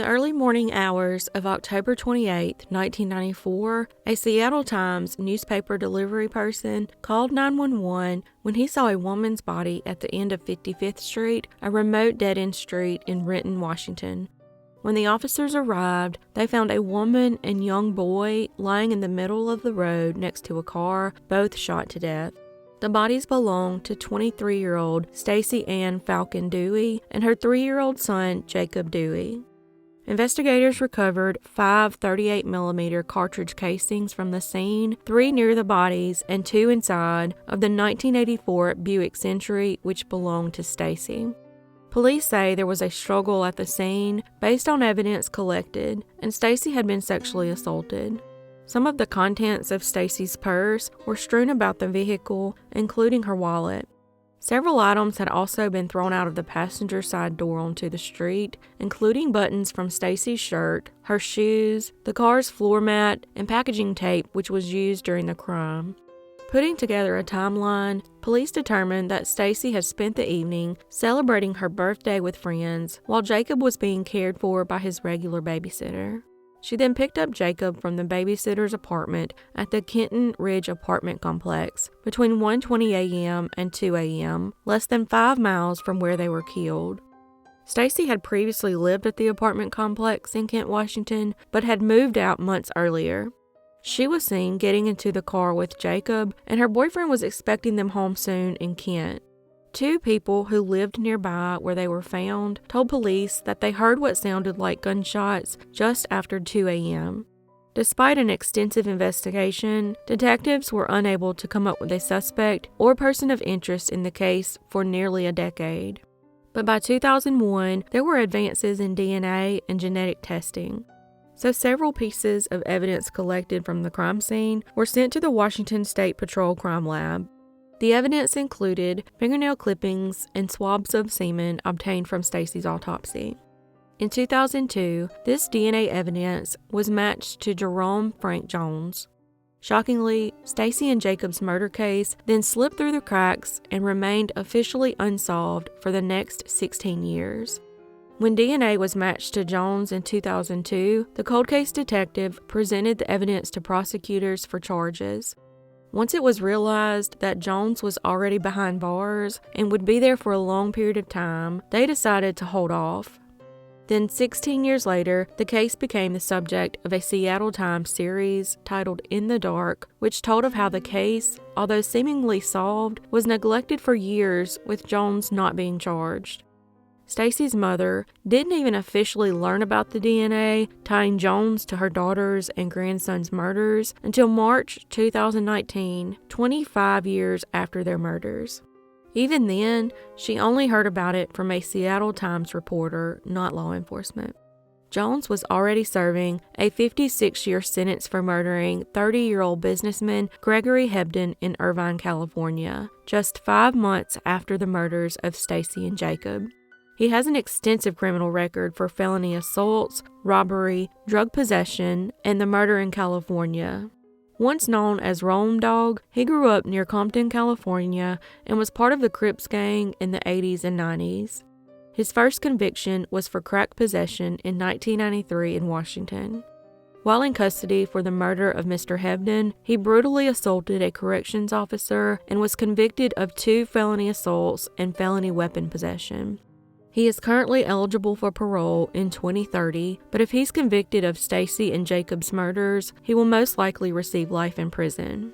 the early morning hours of October 28, 1994, a Seattle Times newspaper delivery person called 911 when he saw a woman's body at the end of 55th Street, a remote dead-end street in Renton, Washington. When the officers arrived, they found a woman and young boy lying in the middle of the road next to a car, both shot to death. The bodies belonged to 23-year-old Stacy Ann Falcon-Dewey and her 3-year-old son, Jacob Dewey. Investigators recovered 5 38mm cartridge casings from the scene, 3 near the bodies and 2 inside of the 1984 Buick Century, which belonged to Stacy. Police say there was a struggle at the scene based on evidence collected, and Stacy had been sexually assaulted. Some of the contents of Stacy's purse were strewn about the vehicle, including her wallet. Several items had also been thrown out of the passenger side door onto the street, including buttons from Stacy's shirt, her shoes, the car's floor mat, and packaging tape which was used during the crime. Putting together a timeline, police determined that Stacy had spent the evening celebrating her birthday with friends while Jacob was being cared for by his regular babysitter. She then picked up Jacob from the babysitter's apartment at the Kenton Ridge apartment complex between 1:20 a.m. and 2 a.m., less than 5 miles from where they were killed. Stacy had previously lived at the apartment complex in Kent, Washington, but had moved out months earlier. She was seen getting into the car with Jacob, and her boyfriend was expecting them home soon in Kent. 2 people who lived nearby where they were found told police that they heard what sounded like gunshots just after 2 a.m. Despite an extensive investigation, detectives were unable to come up with a suspect or person of interest in the case for nearly a decade. But by 2001, there were advances in DNA and genetic testing. So several pieces of evidence collected from the crime scene were sent to the Washington State Patrol Crime Lab. The evidence included fingernail clippings and swabs of semen obtained from Stacy's autopsy. In 2002, this DNA evidence was matched to Jerome Frank Jones. Shockingly, Stacy and Jacob's murder case then slipped through the cracks and remained officially unsolved for the next 16 years. When DNA was matched to Jones in 2002, the cold case detective presented the evidence to prosecutors for charges. Once it was realized that Jones was already behind bars and would be there for a long period of time, they decided to hold off. Then 16 years later, the case became the subject of a Seattle Times series titled In the Dark, which told of how the case, although seemingly solved, was neglected for years with Jones not being charged. Stacy's mother didn't even officially learn about the DNA tying Jones to her daughter's and grandson's murders until March 2019, 25 years after their murders. Even then, she only heard about it from a Seattle Times reporter, not law enforcement. Jones was already serving a 56-year sentence for murdering 30-year-old businessman Gregory Hebden in Irvine, California, just 5 months after the murders of Stacy and Jacob. He has an extensive criminal record for felony assaults, robbery, drug possession, and the murder in California. Once known as Rome Dog, he grew up near Compton, California, and was part of the Crips gang in the 80s and 90s. His first conviction was for crack possession in 1993 in Washington. While in custody for the murder of Mr. Hebden, he brutally assaulted a corrections officer and was convicted of 2 felony assaults and felony weapon possession. He is currently eligible for parole in 2030, but if he's convicted of Stacy and Jacob's murders, he will most likely receive life in prison.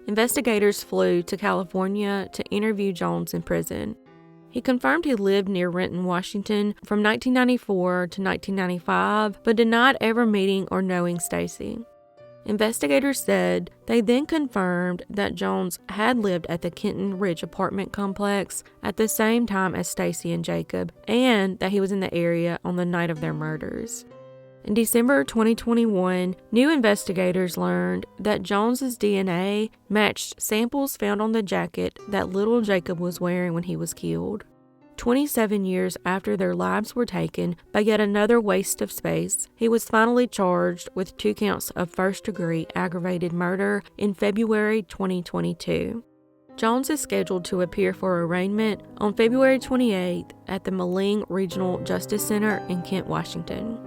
Investigators flew to California to interview Jones in prison. He confirmed he lived near Renton, Washington from 1994 to 1995, but denied ever meeting or knowing Stacy. Investigators said they then confirmed that Jones had lived at the Kenton Ridge apartment complex at the same time as Stacy and Jacob, and that he was in the area on the night of their murders. In December 2021, new investigators learned that Jones's DNA matched samples found on the jacket that little Jacob was wearing when he was killed. 27 years after their lives were taken by yet another waste of space, he was finally charged with 2 counts of first-degree aggravated murder in February 2022. Jones is scheduled to appear for arraignment on February 28th at the Moline Regional Justice Center in Kent, Washington.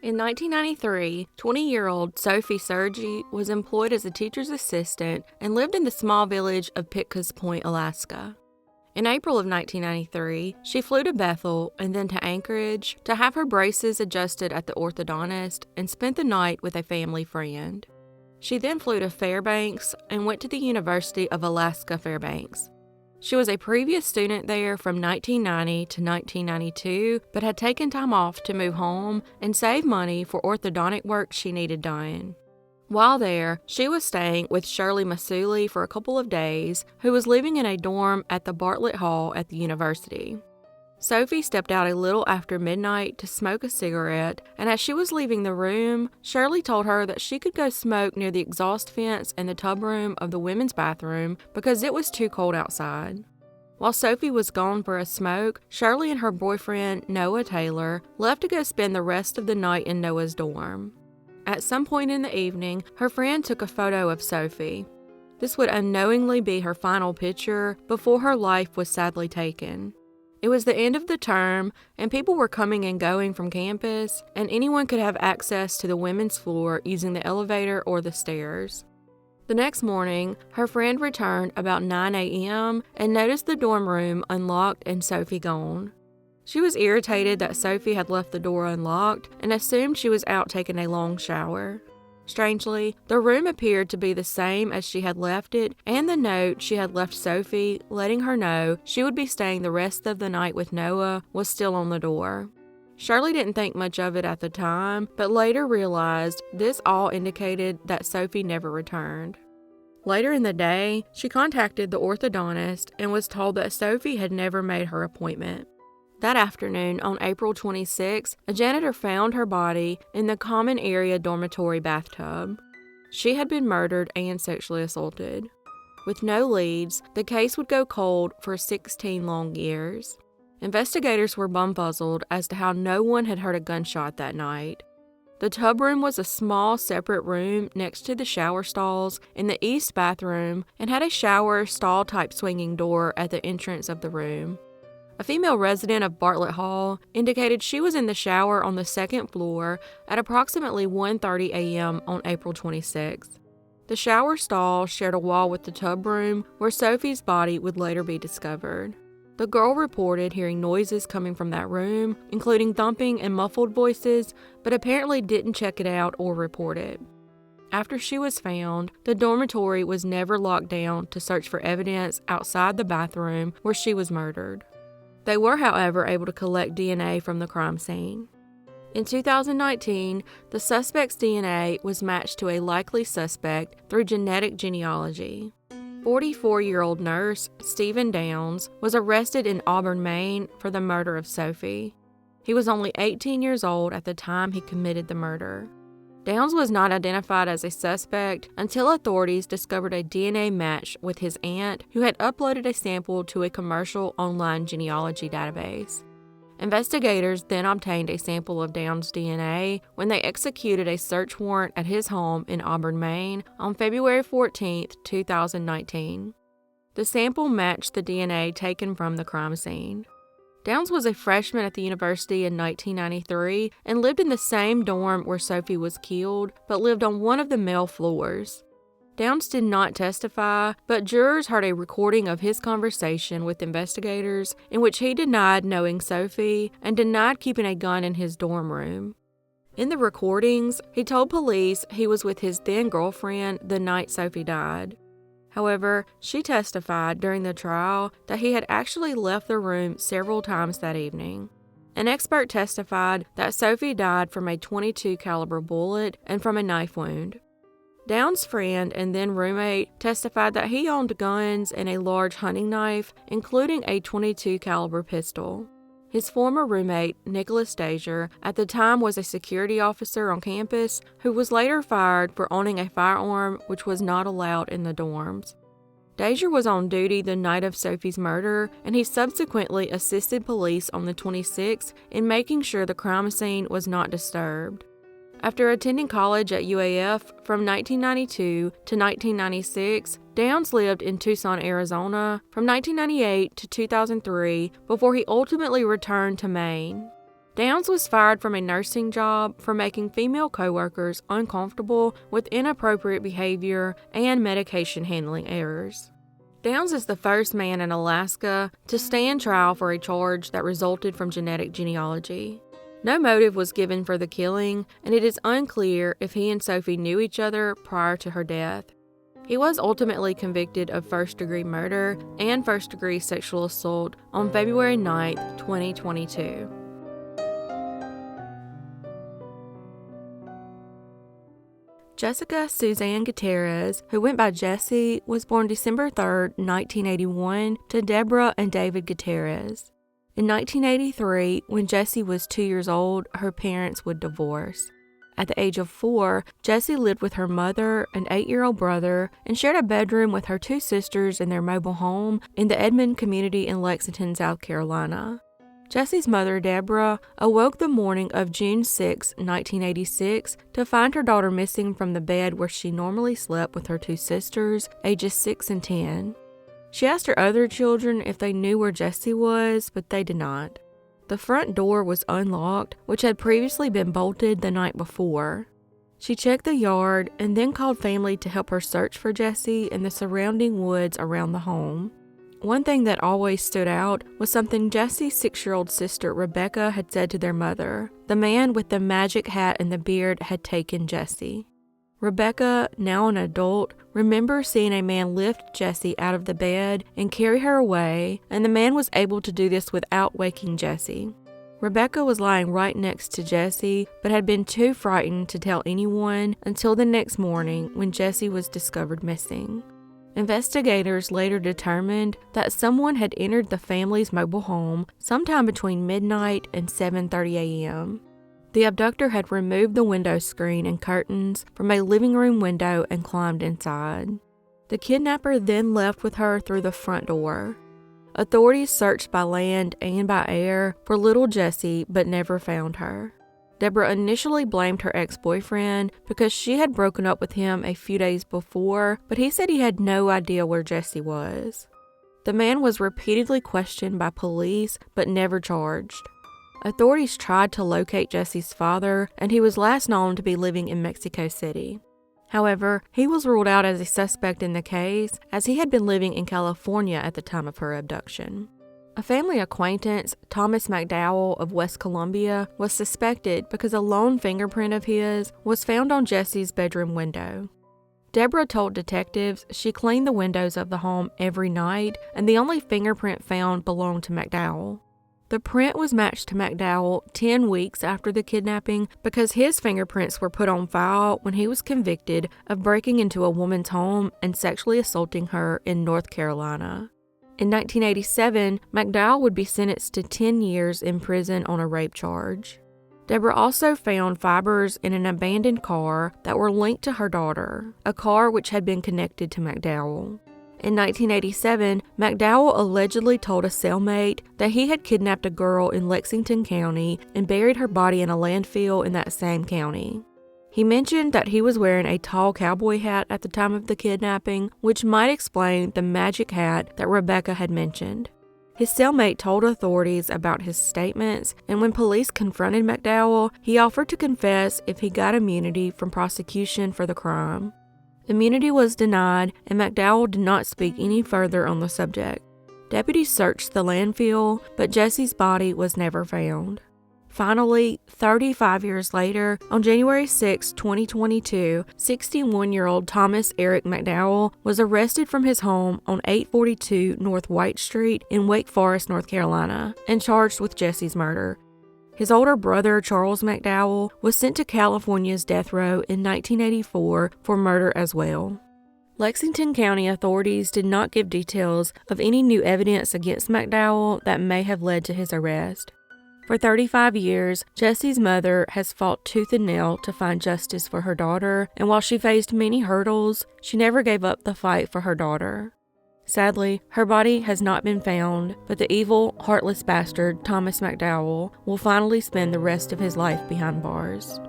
In 1993, 20-year-old Sophie Sergie was employed as a teacher's assistant and lived in the small village of Pitca's Point, Alaska. In April of 1993, she flew to Bethel and then to Anchorage to have her braces adjusted at the orthodontist and spent the night with a family friend. She then flew to Fairbanks and went to the University of Alaska Fairbanks. She was a previous student there from 1990 to 1992, but had taken time off to move home and save money for orthodontic work she needed done. While there, she was staying with Shirley Masuli for a couple of days, who was living in a dorm at the Bartlett Hall at the university. Sophie stepped out a little after midnight to smoke a cigarette, and as she was leaving the room, Shirley told her that she could go smoke near the exhaust fence in the tub room of the women's bathroom because it was too cold outside. While Sophie was gone for a smoke, Shirley and her boyfriend, Noah Taylor, left to go spend the rest of the night in Noah's dorm. At some point in the evening, her friend took a photo of Sophie. This would unknowingly be her final picture before her life was sadly taken. It was the end of the term, and people were coming and going from campus, and anyone could have access to the women's floor using the elevator or the stairs. The next morning, her friend returned about 9 a.m. and noticed the dorm room unlocked and Sophie gone. She was irritated that Sophie had left the door unlocked and assumed she was out taking a long shower. Strangely, the room appeared to be the same as she had left it, and the note she had left Sophie, letting her know she would be staying the rest of the night with Noah, was still on the door. Shirley didn't think much of it at the time, but later realized this all indicated that Sophie never returned. Later in the day, she contacted the orthodontist and was told that Sophie had never made her appointment. That afternoon, on April 26, a janitor found her body in the common area dormitory bathtub. She had been murdered and sexually assaulted. With no leads, the case would go cold for 16 long years. Investigators were bumfuzzled as to how no one had heard a gunshot that night. The tub room was a small separate room next to the shower stalls in the east bathroom and had a shower stall type swinging door at the entrance of the room. A female resident of Bartlett Hall indicated she was in the shower on the second floor at approximately 1:30 a.m. on April 26. The shower stall shared a wall with the tub room where Sophie's body would later be discovered. The girl reported hearing noises coming from that room, including thumping and muffled voices, but apparently didn't check it out or report it. After she was found, the dormitory was never locked down to search for evidence outside the bathroom where she was murdered. They were, however, able to collect DNA from the crime scene. In 2019, the suspect's DNA was matched to a likely suspect through genetic genealogy. 44-year-old nurse Stephen Downs was arrested in Auburn, Maine for the murder of Sophie. He was only 18 years old at the time he committed the murder. Downs was not identified as a suspect until authorities discovered a DNA match with his aunt, who had uploaded a sample to a commercial online genealogy database. Investigators then obtained a sample of Downs' DNA when they executed a search warrant at his home in Auburn, Maine on February 14, 2019. The sample matched the DNA taken from the crime scene. Downs was a freshman at the university in 1993 and lived in the same dorm where Sophie was killed, but lived on one of the male floors. Downs did not testify, but jurors heard a recording of his conversation with investigators in which he denied knowing Sophie and denied keeping a gun in his dorm room. In the recordings, he told police he was with his then-girlfriend the night Sophie died. However, she testified during the trial that he had actually left the room several times that evening. An expert testified that Sophie died from a .22 caliber bullet and from a knife wound. Downs' friend and then roommate testified that he owned guns and a large hunting knife, including a .22 caliber pistol. His former roommate, Nicholas Dazier, at the time was a security officer on campus who was later fired for owning a firearm which was not allowed in the dorms. Dazier was on duty the night of Sophie's murder, and he subsequently assisted police on the 26th in making sure the crime scene was not disturbed. After attending college at UAF from 1992 to 1996, Downs lived in Tucson, Arizona from 1998 to 2003 before he ultimately returned to Maine. Downs was fired from a nursing job for making female coworkers uncomfortable with inappropriate behavior and medication handling errors. Downs is the first man in Alaska to stand trial for a charge that resulted from genetic genealogy. No motive was given for the killing, and it is unclear if he and Sophie knew each other prior to her death. He was ultimately convicted of first-degree murder and first-degree sexual assault on February 9, 2022. Jessica Suzanne Gutierrez, who went by Jessie, was born December 3, 1981, to Deborah and David Gutierrez. In 1983, when Jessie was 2 years old, her parents would divorce. At the age of 4, Jessie lived with her mother and 8-year-old brother and shared a bedroom with her 2 sisters in their mobile home in the Edmond community in Lexington, South Carolina. Jessie's mother, Deborah, awoke the morning of June 6, 1986, to find her daughter missing from the bed where she normally slept with her 2 sisters, ages 6 and 10. She asked her other children if they knew where Jessie was, but they did not. The front door was unlocked, which had previously been bolted the night before. She checked the yard and then called family to help her search for Jessie in the surrounding woods around the home. One thing that always stood out was something Jessie's 6-year-old sister Rebecca had said to their mother. The man with the magic hat and the beard had taken Jessie. Rebecca, now an adult, remembers seeing a man lift Jessie out of the bed and carry her away, and the man was able to do this without waking Jessie. Rebecca was lying right next to Jessie, but had been too frightened to tell anyone until the next morning when Jessie was discovered missing. Investigators later determined that someone had entered the family's mobile home sometime between midnight and 7:30 a.m. The abductor had removed the window screen and curtains from a living room window and climbed inside. The kidnapper then left with her through the front door. Authorities searched by land and by air for little Jessie but never found her. Deborah initially blamed her ex-boyfriend because she had broken up with him a few days before, but he said he had no idea where Jessie was. The man was repeatedly questioned by police but never charged. Authorities tried to locate Jessie's father, and he was last known to be living in Mexico City. However, he was ruled out as a suspect in the case, as he had been living in California at the time of her abduction. A family acquaintance, Thomas McDowell of West Columbia, was suspected because a lone fingerprint of his was found on Jessie's bedroom window. Deborah told detectives she cleaned the windows of the home every night, and the only fingerprint found belonged to McDowell. The print was matched to McDowell 10 weeks after the kidnapping because his fingerprints were put on file when he was convicted of breaking into a woman's home and sexually assaulting her in North Carolina. In 1987, McDowell would be sentenced to 10 years in prison on a rape charge. Deborah also found fibers in an abandoned car that were linked to her daughter, a car which had been connected to McDowell. In 1987, McDowell allegedly told a cellmate that he had kidnapped a girl in Lexington County and buried her body in a landfill in that same county. He mentioned that he was wearing a tall cowboy hat at the time of the kidnapping, which might explain the magic hat that Rebecca had mentioned. His cellmate told authorities about his statements, and when police confronted McDowell, he offered to confess if he got immunity from prosecution for the crime. Immunity was denied, and McDowell did not speak any further on the subject. Deputies searched the landfill, but Jessie's body was never found. Finally, 35 years later, on January 6, 2022, 61-year-old Thomas Eric McDowell was arrested from his home on 842 North White Street in Wake Forest, North Carolina, and charged with Jessie's murder. His older brother, Charles McDowell, was sent to California's death row in 1984 for murder as well. Lexington County authorities did not give details of any new evidence against McDowell that may have led to his arrest. For 35 years, Jessie's mother has fought tooth and nail to find justice for her daughter, and while she faced many hurdles, she never gave up the fight for her daughter. Sadly, her body has not been found, but the evil, heartless bastard, Thomas McDowell, will finally spend the rest of his life behind bars.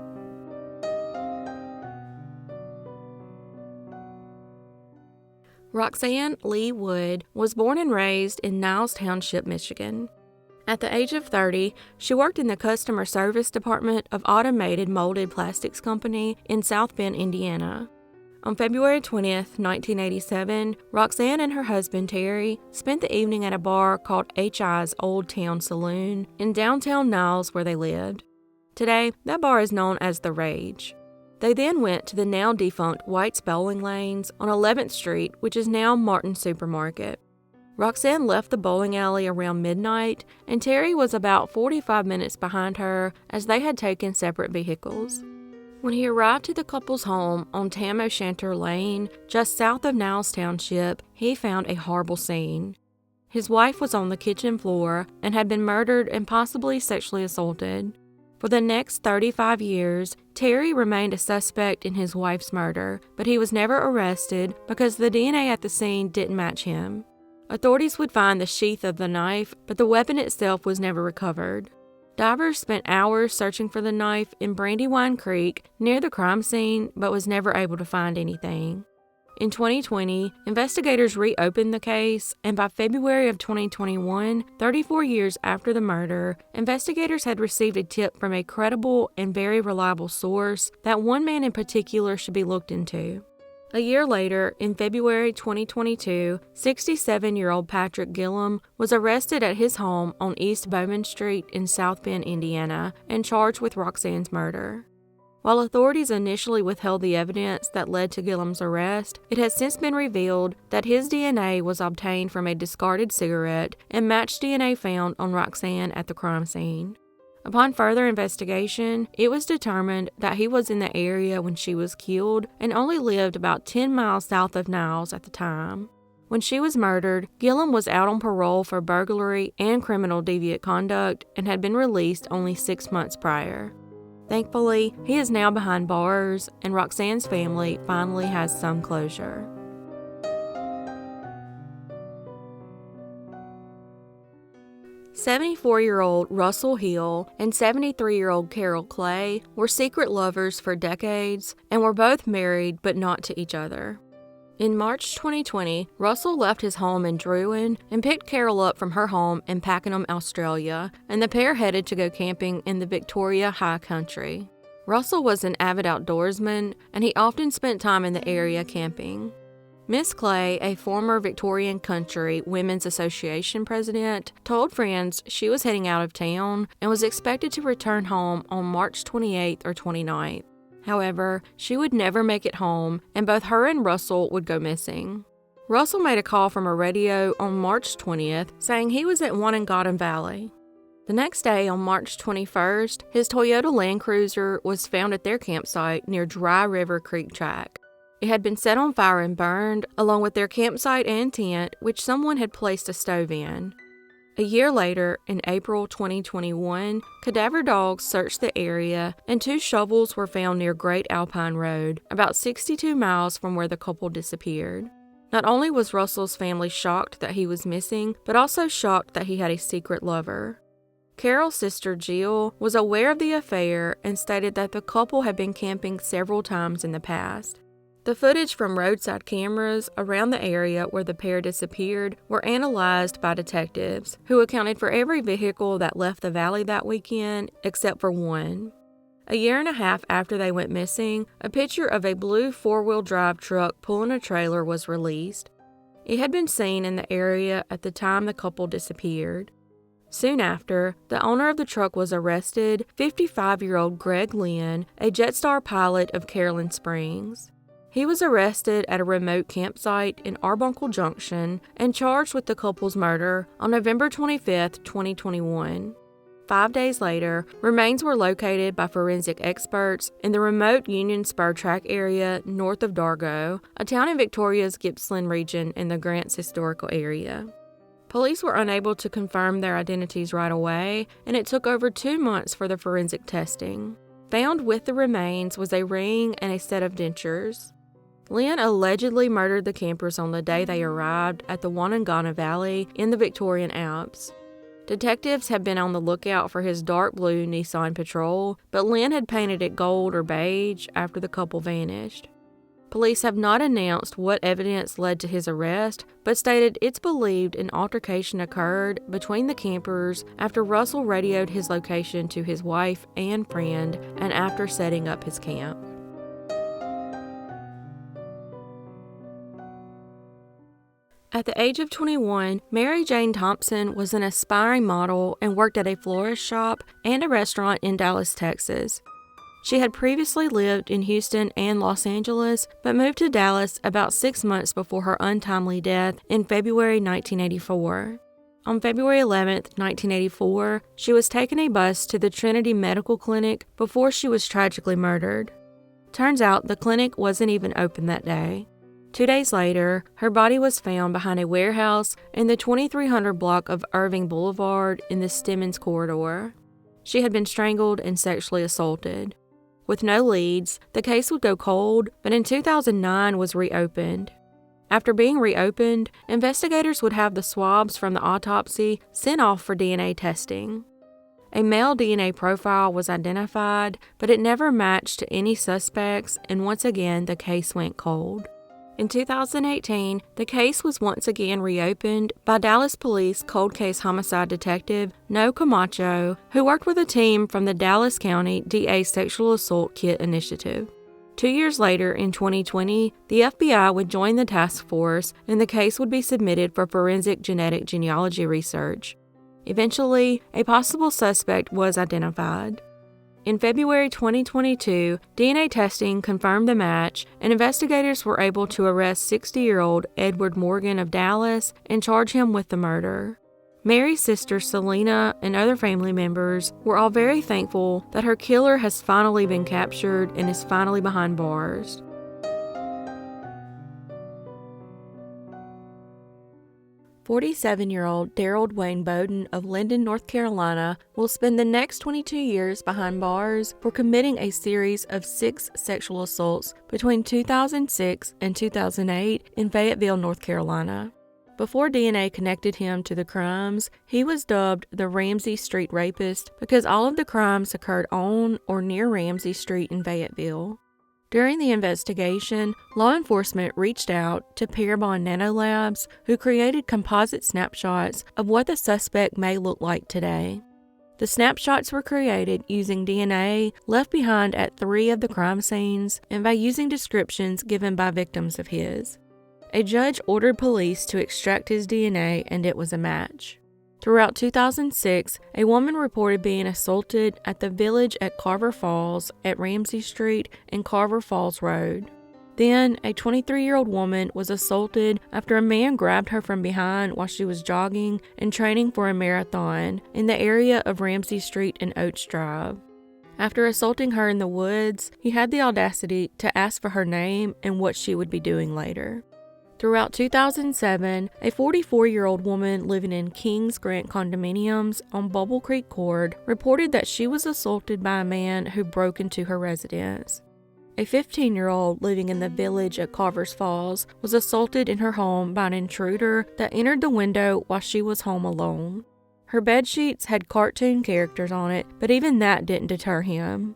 Roxanne Leigh Wood was born and raised in Niles Township, Michigan. At the age of 30, she worked in the customer service department of Automated Molded Plastics Company in South Bend, Indiana. On February 20th, 1987, Roxanne and her husband Terry spent the evening at a bar called H.I.'s Old Town Saloon in downtown Niles where they lived. Today, that bar is known as The Rage. They then went to the now-defunct White's Bowling Lanes on 11th Street, which is now Martin Supermarket. Roxanne left the bowling alley around midnight, and Terry was about 45 minutes behind her as they had taken separate vehicles. When he arrived to the couple's home on Tam O'Shanter Lane, just south of Niles Township, he found a horrible scene. His wife was on the kitchen floor and had been murdered and possibly sexually assaulted. For the next 35 years, Terry remained a suspect in his wife's murder, but he was never arrested because the DNA at the scene didn't match him. Authorities would find the sheath of the knife, but the weapon itself was never recovered. Divers spent hours searching for the knife in Brandywine Creek near the crime scene, but was never able to find anything. In 2020, investigators reopened the case, and by February of 2021, 34 years after the murder, investigators had received a tip from a credible and very reliable source that one man in particular should be looked into. A year later, in February 2022, 67-year-old Patrick Gillum was arrested at his home on East Bowman Street in South Bend, Indiana, and charged with Roxanne's murder. While authorities initially withheld the evidence that led to Gillum's arrest, it has since been revealed that his DNA was obtained from a discarded cigarette and matched DNA found on Roxanne at the crime scene. Upon further investigation, it was determined that he was in the area when she was killed and only lived about 10 miles south of Niles at the time. When she was murdered, Gillum was out on parole for burglary and criminal deviant conduct and had been released only 6 months prior. Thankfully, he is now behind bars, and Roxanne's family finally has some closure. "74-year-old Russell Hill and 73-year-old Carol Clay were secret lovers for decades and were both married but not to each other. In March 2020, Russell left his home in Druin and picked Carol up from her home in Pakenham, Australia, and the pair headed to go camping in the Victoria High Country. Russell was an avid outdoorsman, and he often spent time in the area camping. Miss Clay, a former Victorian Country Women's Association president, told friends she was heading out of town and was expected to return home on March 28th or 29th. However, she would never make it home, and both her and Russell would go missing. Russell made a call from a radio on March 20th saying he was at Wannangotten Valley. The next day, on March 21st, his Toyota Land Cruiser was found at their campsite near Dry River Creek Track. It had been set on fire and burned, along with their campsite and tent, which someone had placed a stove in. A year later, in April 2021, cadaver dogs searched the area, and 2 shovels were found near Great Alpine Road, about 62 miles from where the couple disappeared. Not only was Russell's family shocked that he was missing, but also shocked that he had a secret lover. Carol's sister Jill was aware of the affair and stated that the couple had been camping several times in the past. The footage from roadside cameras around the area where the pair disappeared were analyzed by detectives, who accounted for every vehicle that left the valley that weekend except for one. A year and a half after they went missing, a picture of a blue 4-wheel drive truck pulling a trailer was released. It had been seen in the area at the time the couple disappeared. Soon after, the owner of the truck was arrested, 55-year-old Greg Lynn, a Jetstar pilot of Carolyn Springs. He was arrested at a remote campsite in Arbuncle Junction and charged with the couple's murder on November 25, 2021. 5 days later, remains were located by forensic experts in the remote Union Spur Track area north of Dargo, a town in Victoria's Gippsland region in the Grants Historical Area. Police were unable to confirm their identities right away, and it took over 2 months for the forensic testing. Found with the remains was a ring and a set of dentures. Lynn allegedly murdered the campers on the day they arrived at the Wannangotten Valley in the Victorian Alps. Detectives had been on the lookout for his dark blue Nissan Patrol, but Lynn had painted it gold or beige after the couple vanished. Police have not announced what evidence led to his arrest, but stated it's believed an altercation occurred between the campers after Russell radioed his location to his wife and friend and after setting up his camp. At the age of 21, Mary Jane Thompson was an aspiring model and worked at a florist shop and a restaurant in Dallas, Texas. She had previously lived in Houston and Los Angeles, but moved to Dallas about 6 months before her untimely death in February 1984. On February 11, 1984, she was taking a bus to the Trinity Medical Clinic before she was tragically murdered. Turns out the clinic wasn't even open that day. 2 days later, her body was found behind a warehouse in the 2300 block of Irving Boulevard in the Stemmons corridor. She had been strangled and sexually assaulted. With no leads, the case would go cold, but in 2009 was reopened. After being reopened, investigators would have the swabs from the autopsy sent off for DNA testing. A male DNA profile was identified, but it never matched to any suspects, and once again the case went cold. In 2018, the case was once again reopened by Dallas Police cold case homicide detective No Camacho, who worked with a team from the Dallas County DA Sexual Assault Kit Initiative. 2 years later, in 2020, the FBI would join the task force and the case would be submitted for forensic genetic genealogy research. Eventually, a possible suspect was identified. In February 2022, DNA testing confirmed the match, and investigators were able to arrest 60-year-old Edward Morgan of Dallas and charge him with the murder. Mary's sister Selena and other family members were all very thankful that her killer has finally been captured and is finally behind bars. 47-year-old Daryl Wayne Bowden of Linden, North Carolina, will spend the next 22 years behind bars for committing a series of 6 sexual assaults between 2006 and 2008 in Fayetteville, North Carolina. Before DNA connected him to the crimes, he was dubbed the Ramsey Street Rapist because all of the crimes occurred on or near Ramsey Street in Fayetteville. During the investigation, law enforcement reached out to Parabon Nanolabs, who created composite snapshots of what the suspect may look like today. The snapshots were created using DNA left behind at 3 of the crime scenes and by using descriptions given by victims of his. A judge ordered police to extract his DNA, and it was a match. Throughout 2006, a woman reported being assaulted at the Village at Carver Falls at Ramsey Street and Carver Falls Road. Then, a 23-year-old woman was assaulted after a man grabbed her from behind while she was jogging and training for a marathon in the area of Ramsey Street and Oates Drive. After assaulting her in the woods, he had the audacity to ask for her name and what she would be doing later. Throughout 2007, a 44-year-old woman living in Kings Grant condominiums on Bubble Creek Court reported that she was assaulted by a man who broke into her residence. A 15-year-old living in the Village at Carver Falls was assaulted in her home by an intruder that entered the window while she was home alone. Her bedsheets had cartoon characters on it, but even that didn't deter him.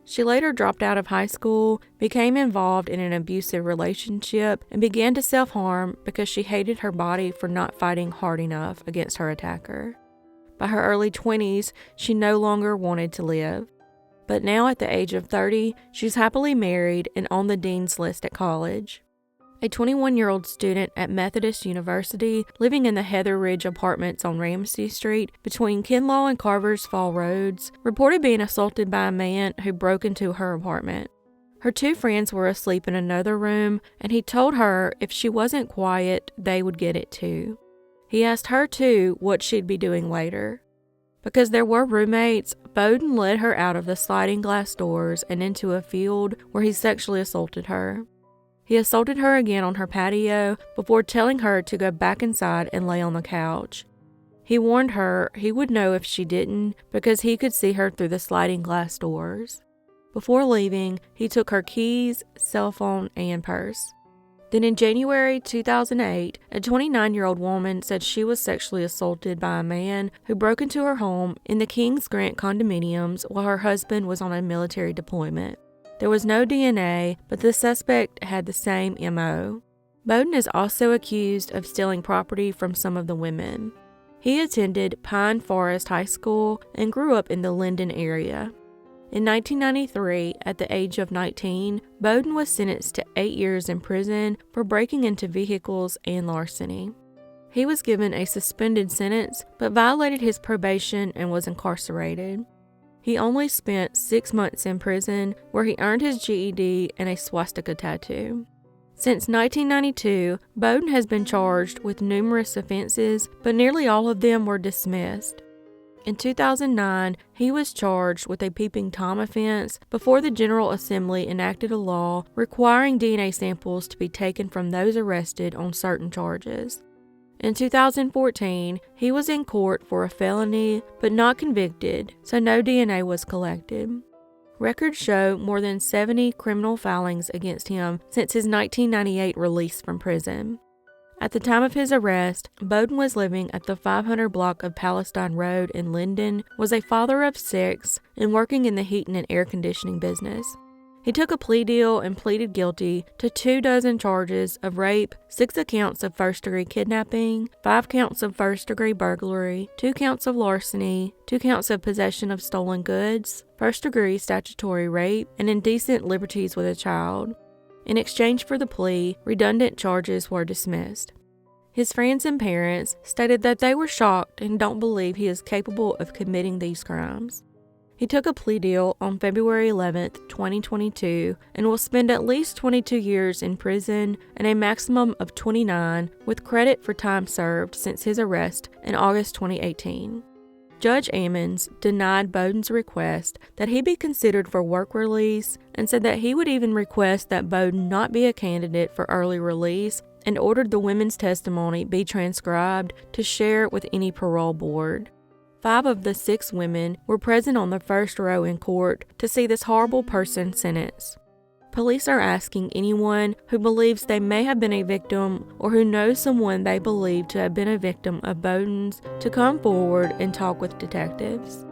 She later dropped out of high school, became involved in an abusive relationship, and began to self-harm because she hated her body for not fighting hard enough against her attacker. By her early 20s, she no longer wanted to live. But now at the age of 30, she's happily married and on the dean's list at college. A 21-year-old student at Methodist University living in the Heather Ridge apartments on Ramsey Street between Kinlaw and Carver's Fall Roads reported being assaulted by a man who broke into her apartment. Her 2 friends were asleep in another room, and he told her if she wasn't quiet, they would get it too. He asked her too what she'd be doing later. Because there were roommates, Bowden led her out of the sliding glass doors and into a field where he sexually assaulted her. He assaulted her again on her patio before telling her to go back inside and lay on the couch. He warned her he would know if she didn't because he could see her through the sliding glass doors. Before leaving, he took her keys, cell phone, and purse. Then in January 2008, a 29-year-old woman said she was sexually assaulted by a man who broke into her home in the Kings Grant condominiums while her husband was on a military deployment. There was no DNA, but the suspect had the same MO. Bowden is also accused of stealing property from some of the women. He attended Pine Forest High School and grew up in the Linden area. In 1993, at the age of 19, Bowden was sentenced to 8 years in prison for breaking into vehicles and larceny. He was given a suspended sentence, but violated his probation and was incarcerated. He only spent 6 months in prison, where he earned his GED and a swastika tattoo. Since 1992, Bowden has been charged with numerous offenses, but nearly all of them were dismissed. In 2009, he was charged with a peeping Tom offense before the General Assembly enacted a law requiring DNA samples to be taken from those arrested on certain charges. In 2014, he was in court for a felony, but not convicted, so no DNA was collected. Records show more than 70 criminal filings against him since his 1998 release from prison. At the time of his arrest, Bowden was living at the 500 block of Palestine Road in Linden, was a father of 6, and working in the heating and air conditioning business. He took a plea deal and pleaded guilty to 24 charges of rape, 6 counts of first-degree kidnapping, 5 counts of first-degree burglary, 2 counts of larceny, 2 counts of possession of stolen goods, first-degree statutory rape, and indecent liberties with a child. In exchange for the plea, redundant charges were dismissed. His friends and parents stated that they were shocked and don't believe he is capable of committing these crimes. He took a plea deal on February 11, 2022, and will spend at least 22 years in prison and a maximum of 29, with credit for time served since his arrest in August 2018. Judge Ammons denied Bowden's request that he be considered for work release and said that he would even request that Bowden not be a candidate for early release, and ordered the women's testimony be transcribed to share with any parole board. 5 of the 6 women were present on the first row in court to see this horrible person sentenced. Police are asking anyone who believes they may have been a victim or who knows someone they believe to have been a victim of Bowden's to come forward and talk with detectives.